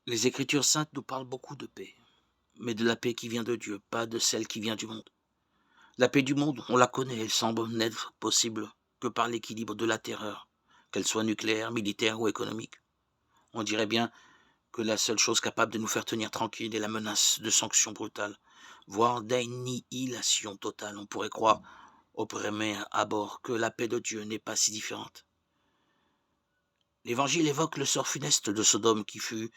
Les Écritures saintes nous parlent beaucoup de paix, mais de la paix qui vient de Dieu, pas de celle qui vient du monde. La paix du monde, on la connaît, elle semble n'être possible que par l'équilibre de la terreur, qu'elle soit nucléaire, militaire ou économique. On dirait bien que la seule chose capable de nous faire tenir tranquille est la menace de sanctions brutales, voire d'annihilation totale. On pourrait croire, au premier abord, que la paix de Dieu n'est pas si différente. L'Évangile évoque le sort funeste de Sodome qui fut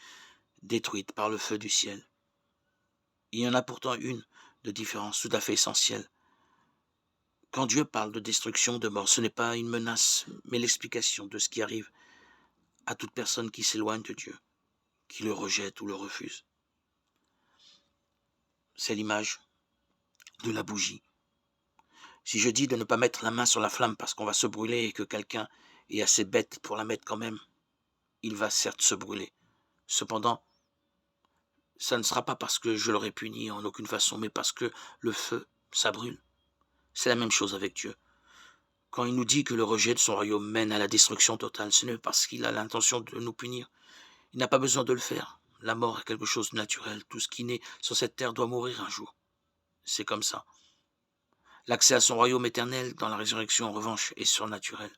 détruite par le feu du ciel. Il y en a pourtant une de différence tout à fait essentielle. Quand Dieu parle de destruction, de mort, ce n'est pas une menace, mais l'explication de ce qui arrive à toute personne qui s'éloigne de Dieu, qui le rejette ou le refuse. C'est l'image de la bougie. Si je dis de ne pas mettre la main sur la flamme parce qu'on va se brûler et que quelqu'un est assez bête pour la mettre quand même, il va certes se brûler. Cependant, ça ne sera pas parce que je l'aurai puni en aucune façon, mais parce que le feu, ça brûle. C'est la même chose avec Dieu. Quand il nous dit que le rejet de son royaume mène à la destruction totale, ce n'est parce qu'il a l'intention de nous punir. Il n'a pas besoin de le faire. La mort est quelque chose de naturel. Tout ce qui naît sur cette terre doit mourir un jour. C'est comme ça. L'accès à son royaume éternel dans la résurrection, en revanche, est surnaturel.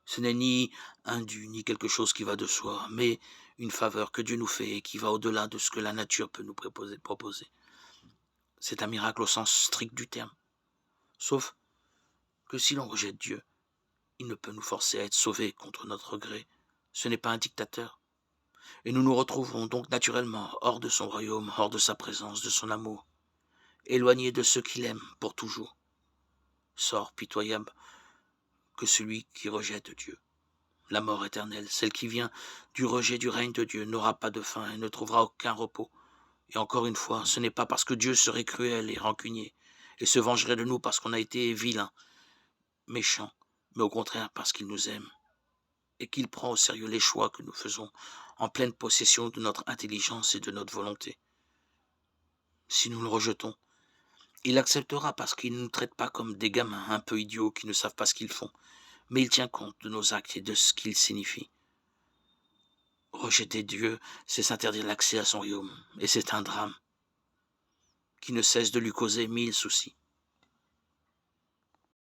Ce n'est ni un dû, ni quelque chose qui va de soi, mais une faveur que Dieu nous fait et qui va au-delà de ce que la nature peut nous proposer. C'est un miracle au sens strict du terme. Sauf que si l'on rejette Dieu, il ne peut nous forcer à être sauvés contre notre gré. Ce n'est pas un dictateur. Et nous nous retrouverons donc naturellement hors de son royaume, hors de sa présence, de son amour, éloignés de ceux qu'il aime pour toujours. Sort pitoyable que celui qui rejette Dieu. La mort éternelle, celle qui vient du rejet du règne de Dieu, n'aura pas de fin et ne trouvera aucun repos. Et encore une fois, ce n'est pas parce que Dieu serait cruel et rancunier et se vengerait de nous parce qu'on a été vilain, méchant, mais au contraire parce qu'il nous aime et qu'il prend au sérieux les choix que nous faisons en pleine possession de notre intelligence et de notre volonté. Si nous le rejetons, il acceptera parce qu'il ne nous traite pas comme des gamins un peu idiots qui ne savent pas ce qu'ils font, mais il tient compte de nos actes et de ce qu'ils signifient. Rejeter Dieu, c'est s'interdire l'accès à son royaume, et c'est un drame qui ne cesse de lui causer 1000 soucis.